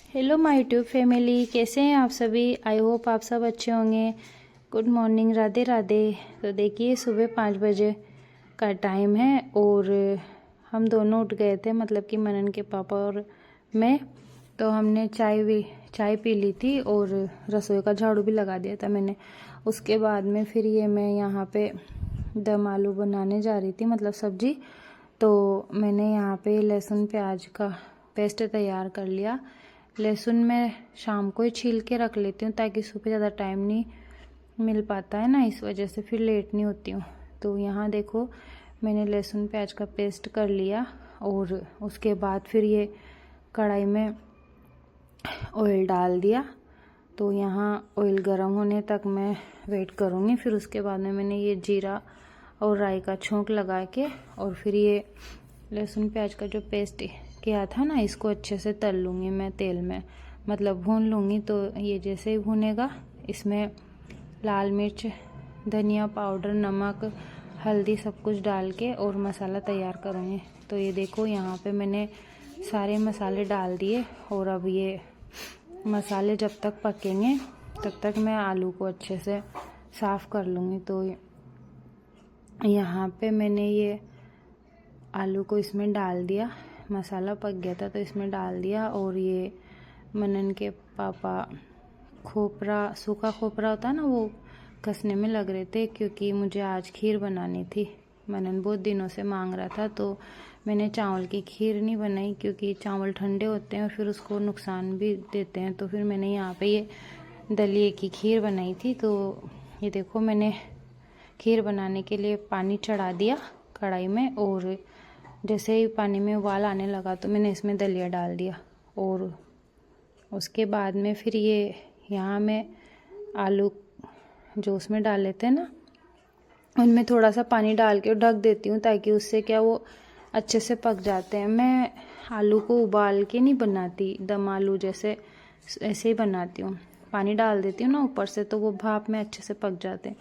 Hello my YouTube family, कैसे हैं आप सभी। आई होप आप सब अच्छे होंगे। Good morning, Radhe Radhe. तो देखिए सुबह 5 बजे का टाइम है और हम दोनों उठ गए थे, मतलब कि मनन के पापा और मैं। तो हमने चाय पी ली थी और रसोई का झाड़ू भी लगा दिया था मैंने। उसके बाद में फिर ये मैं यहाँ पे दम आलू बनाने जा रही थी, मतलब सब्जी। तो मैंने यहाँ पे लहसुन प्याज का पेस्ट तैयार कर लिया। लहसुन मैं शाम को ही छील के रख लेती हूँ ताकि सुबह ज़्यादा टाइम नहीं मिल पाता है ना, इस वजह से फिर लेट नहीं होती हूँ। तो यहाँ देखो मैंने लहसुन प्याज का पेस्ट कर लिया और उसके बाद फिर ये कढ़ाई में ऑयल डाल दिया। तो यहाँ ऑयल गर्म होने तक मैं वेट करूँगी। फिर उसके बाद में मैंने ये जीरा और राई का छोंक लगा के और फिर ये लहसुन प्याज का जो पेस्ट किया था ना, इसको अच्छे से तल लूँगी मैं तेल में, मतलब भून लूँगी। तो ये जैसे ही भुनेगा इसमें लाल मिर्च, धनिया पाउडर, नमक, हल्दी सब कुछ डाल के और मसाला तैयार करूँगी। तो ये देखो यहाँ पे मैंने सारे मसाले डाल दिए और अब ये मसाले जब तक पकेंगे तब तक मैं आलू को अच्छे से साफ़ कर लूँगी। तो यहाँ पे मैंने ये आलू को इसमें डाल दिया, मसाला पक गया था तो इसमें डाल दिया। और ये मनन के पापा सूखा खोपरा होता है ना, वो कसने में लग रहे थे क्योंकि मुझे आज खीर बनानी थी। मनन बहुत दिनों से मांग रहा था, तो मैंने चावल की खीर नहीं बनाई क्योंकि चावल ठंडे होते हैं और फिर उसको नुकसान भी देते हैं। तो फिर मैंने यहाँ पे ये दलिए की खीर बनाई थी। तो ये देखो मैंने खीर बनाने के लिए पानी चढ़ा दिया कढ़ाई में और जैसे ही पानी में उबाल आने लगा तो मैंने इसमें दलिया डाल दिया। और उसके बाद में फिर ये यहाँ मैं आलू जो उसमें डाल लेते हैं ना, उनमें थोड़ा सा पानी डाल के ढक देती हूँ ताकि उससे क्या वो अच्छे से पक जाते हैं। मैं आलू को उबाल के नहीं बनाती, दम आलू जैसे ऐसे ही बनाती हूँ। पानी डाल देती हूँ ना ऊपर से, तो वो भाप में अच्छे से पक जाते हैं।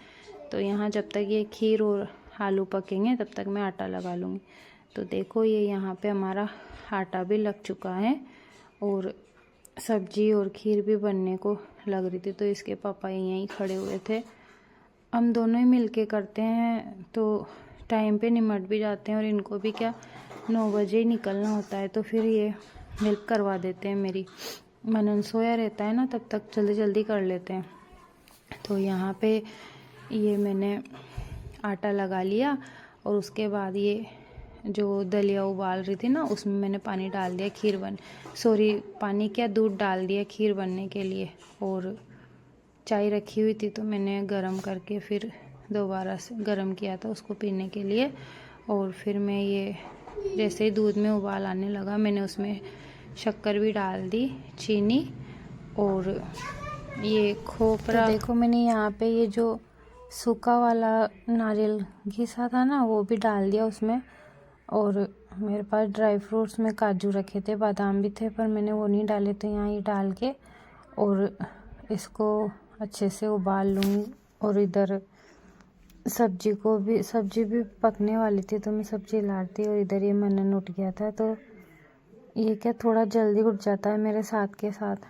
तो यहाँ जब तक ये खीर और आलू पकेंगे तब तक मैं आटा लगा लूँगी। तो देखो ये यहाँ पे हमारा आटा भी लग चुका है और सब्जी और खीर भी बनने को लग रही थी। तो इसके पापा यहीं खड़े हुए थे। हम दोनों ही मिलके करते हैं तो टाइम पे निमट भी जाते हैं और इनको भी क्या 9 बजे ही निकलना होता है, तो फिर ये हेल्प करवा देते हैं मेरी। मनन सोया रहता है ना, तब तक जल्दी जल्दी कर लेते हैं। तो यहाँ पे ये मैंने आटा लगा लिया और उसके बाद ये जो दलिया उबाल रही थी ना, उसमें मैंने पानी डाल दिया पानी क्या दूध डाल दिया खीर बनने के लिए। और चाय रखी हुई थी तो मैंने गरम करके फिर दोबारा से गरम किया था उसको पीने के लिए। और फिर मैं ये जैसे ही दूध में उबाल आने लगा मैंने उसमें शक्कर भी डाल दी, चीनी और ये खोपरा। तो देखो मैंने यहाँ पे ये जो सूखा वाला नारियल घिसा था ना, वो भी डाल दिया उसमें। और मेरे पास ड्राई फ्रूट्स में काजू रखे थे, बादाम भी थे, पर मैंने वो नहीं डाले। तो यहाँ ये डाल के और इसको अच्छे से उबाल लूँगी। और इधर सब्जी भी पकने वाली थी तो मैं सब्जी लाती, और इधर ये मनन उठ गया था। तो ये क्या थोड़ा जल्दी उठ जाता है मेरे साथ के साथ।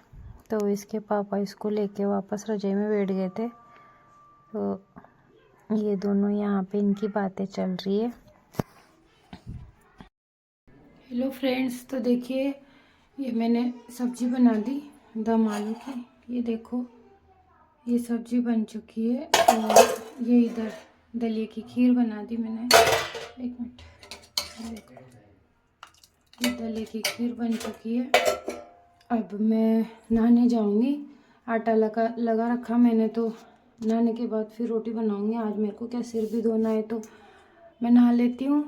तो इसके पापा इसको लेके वापस रजाई में बैठ गए थे। तो ये दोनों यहाँ पे इनकी बातें चल रही है। हेलो फ्रेंड्स, तो देखिए ये मैंने सब्जी बना दी दम आलू की। ये देखो ये सब्जी बन चुकी है और ये इधर दलिए की खीर बना दी मैंने। एक मिनट, ये दलिए की खीर बन चुकी है। अब मैं नहाने जाऊंगी। आटा लगा रखा मैंने, तो नहाने के बाद फिर रोटी बनाऊंगी। आज मेरे को क्या सिर भी धोना है, तो मैं नहा लेती हूँ।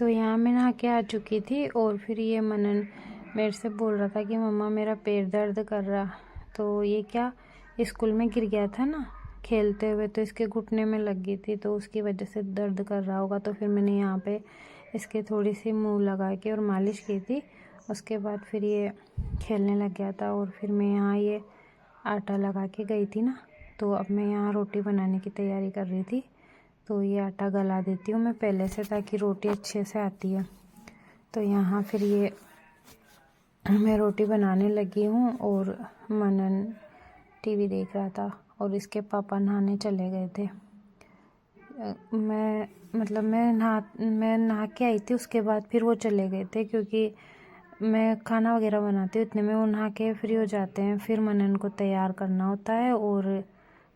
यहाँ मैं नहा के आ चुकी थी और फिर ये मनन मेरे से बोल रहा था कि मम्मा मेरा पेट दर्द कर रहा। तो ये क्या, स्कूल में गिर गया था ना खेलते हुए, तो इसके घुटने में लग गई थी, तो उसकी वजह से दर्द कर रहा होगा। तो फिर मैंने यहाँ पे इसके थोड़ी सी मुँह लगा के और मालिश की थी। उसके बाद फिर ये खेलने लग गया था और फिर मैं यहाँ ये आटा लगा के गई थी ना, तो अब मैं यहाँ रोटी बनाने की तैयारी कर रही थी। तो ये आटा गला देती हूँ मैं पहले से, ताकि रोटी अच्छे से आती है। तो यहाँ फिर ये मैं रोटी बनाने लगी हूँ और मनन टीवी देख रहा था और इसके पापा नहाने चले गए थे। मैं नहा के आई थी, उसके बाद फिर वो चले गए थे, क्योंकि मैं खाना वगैरह बनाती हूँ इतने में वो नहा के फ्री हो जाते हैं। फिर मनन को तैयार करना होता है और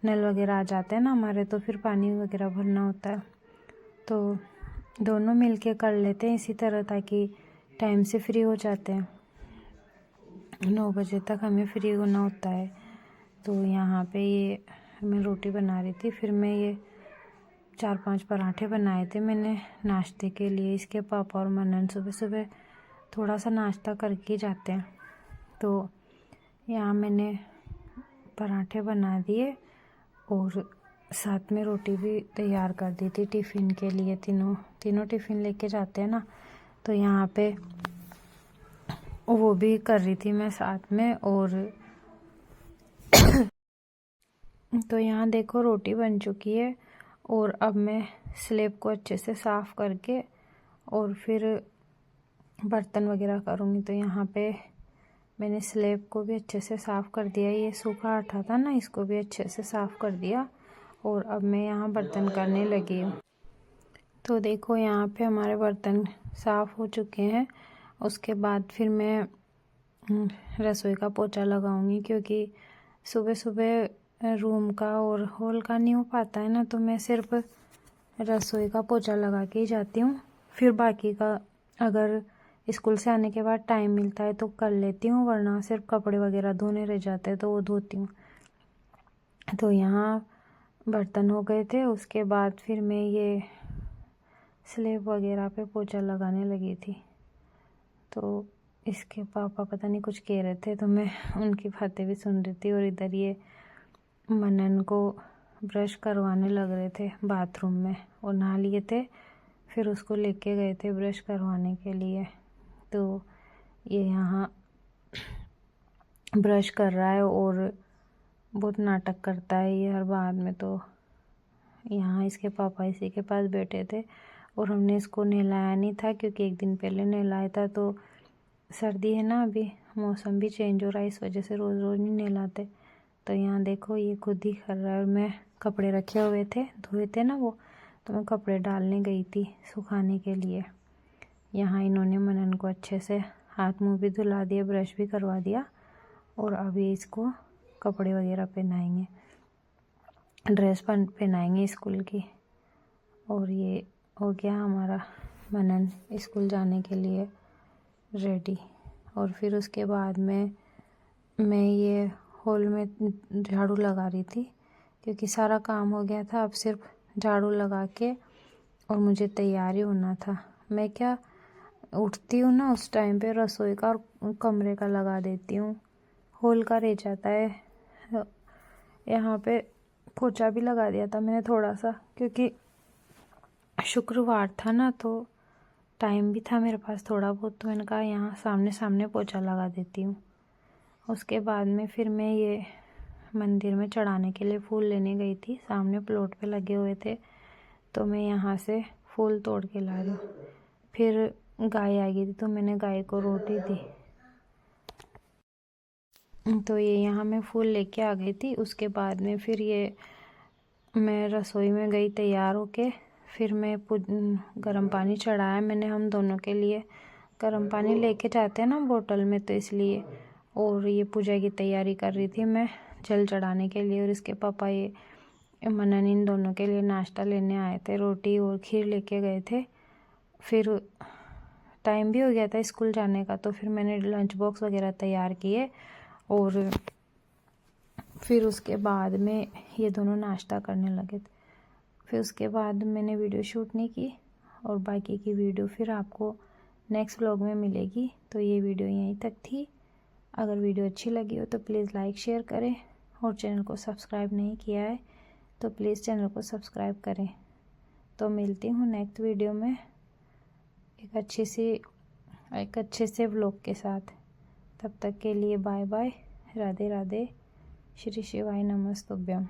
नल वगैरह आ जाते हैं ना हमारे, तो फिर पानी वगैरह भरना होता है। तो दोनों मिलके कर लेते हैं इसी तरह, ताकि टाइम से फ्री हो जाते हैं। 9 बजे तक हमें फ्री होना होता है। तो यहाँ पे ये मैं रोटी बना रही थी, फिर मैं ये 4-5 पराठे बनाए थे मैंने नाश्ते के लिए। इसके पापा और मनन सुबह सुबह थोड़ा सा नाश्ता करके जाते हैं। तो यहाँ मैंने पराठे बना दिए और साथ में रोटी भी तैयार कर दी थी टिफ़िन के लिए। तीनों टिफ़िन लेके जाते हैं ना, तो यहाँ पे वो भी कर रही थी मैं साथ में। और तो यहाँ देखो रोटी बन चुकी है और अब मैं स्लेब को अच्छे से साफ़ करके और फिर बर्तन वगैरह करूँगी। तो यहाँ पे मैंने स्लेब को भी अच्छे से साफ़ कर दिया। ये सूखा आटा था ना, इसको भी अच्छे से साफ़ कर दिया और अब मैं यहाँ बर्तन करने लगी हूँ। तो देखो यहाँ पे हमारे बर्तन साफ़ हो चुके हैं। उसके बाद फिर मैं रसोई का पोछा लगाऊंगी, क्योंकि सुबह सुबह रूम का और हॉल का नहीं हो पाता है ना, तो मैं सिर्फ रसोई का पोछा लगा के ही जाती हूँ। फिर बाकी का अगर स्कूल से आने के बाद टाइम मिलता है तो कर लेती हूँ, वरना सिर्फ कपड़े वगैरह धोने रह जाते हैं तो वो धोती हूँ। तो यहाँ बर्तन हो गए थे, उसके बाद फिर मैं ये स्लेब वगैरह पे पोछा लगाने लगी थी। तो इसके पापा पता नहीं कुछ कह रहे थे, तो मैं उनकी बातें भी सुन रही थी। और इधर ये मनन को ब्रश करवाने लग रहे थे बाथरूम में, और नहा लिए थे, फिर उसको लेके गए थे ब्रश करवाने के लिए। तो ये यहाँ ब्रश कर रहा है और बहुत नाटक करता है ये हर बात में। तो यहाँ इसके पापा इसी के पास बैठे थे और हमने इसको नहलाया नहीं था, क्योंकि एक दिन पहले नहलाया था। तो सर्दी है ना, अभी मौसम भी चेंज हो रहा है, इस वजह से रोज़ रोज़ नहीं नहलाते। तो यहाँ देखो ये खुद ही कर रहा है। और मैं कपड़े रखे हुए थे, धोए थे ना वो, तो मैं कपड़े डालने गई थी सुखाने के लिए। यहाँ इन्होंने मनन को अच्छे से हाथ मुंह भी धुला दिया, ब्रश भी करवा दिया, और अभी इसको कपड़े वगैरह पहनाएंगे, ड्रेस पहनाएंगे स्कूल की। और ये हो गया हमारा मनन स्कूल जाने के लिए रेडी। और फिर उसके बाद में मैं ये हॉल में झाड़ू लगा रही थी, क्योंकि सारा काम हो गया था। अब सिर्फ झाड़ू लगा के और मुझे तैयार ही होना था। मैं क्या उठती हूँ ना, उस टाइम पे रसोई का और कमरे का लगा देती हूँ, हॉल का रह जाता है। यहाँ पे पोछा भी लगा दिया था मैंने थोड़ा सा, क्योंकि शुक्रवार था ना, तो टाइम भी था मेरे पास थोड़ा बहुत, तो मैंने कहा यहाँ सामने सामने पोछा लगा देती हूँ। उसके बाद में फिर मैं ये मंदिर में चढ़ाने के लिए फूल लेने गई थी, सामने प्लॉट पे लगे हुए थे, तो मैं यहाँ से फूल तोड़ के ला रही हूँ। फिर गाय आ गई थी, तो मैंने गाय को रोटी दी। तो ये यहाँ मैं फूल लेके आ गई थी। उसके बाद में फिर ये मैं रसोई में गई तैयार होके। फिर मैं गर्म पानी चढ़ाया मैंने, हम दोनों के लिए गर्म पानी लेके जाते हैं ना बोतल में, तो इसलिए। और ये पूजा की तैयारी कर रही थी मैं जल चढ़ाने के लिए। और इसके पापा ये मनन इन दोनों के लिए नाश्ता लेने आए थे, रोटी और खीर लेके गए थे। फिर टाइम भी हो गया था स्कूल जाने का, तो फिर मैंने लंच बॉक्स वगैरह तैयार किए। और फिर उसके बाद में ये दोनों नाश्ता करने लगे थे। फिर उसके बाद मैंने वीडियो शूट नहीं की, और बाकी की वीडियो फिर आपको नेक्स्ट व्लॉग में मिलेगी। तो ये वीडियो यहीं तक थी। अगर वीडियो अच्छी लगी हो तो प्लीज़ लाइक शेयर करें, और चैनल को सब्सक्राइब नहीं किया है तो प्लीज़ चैनल को सब्सक्राइब करें। तो मिलती हूँ नेक्स्ट वीडियो में एक अच्छे से व्लॉग के साथ। तब तक के लिए बाय बाय, राधे राधे, श्री शिवाय नमस्तुभ्यम।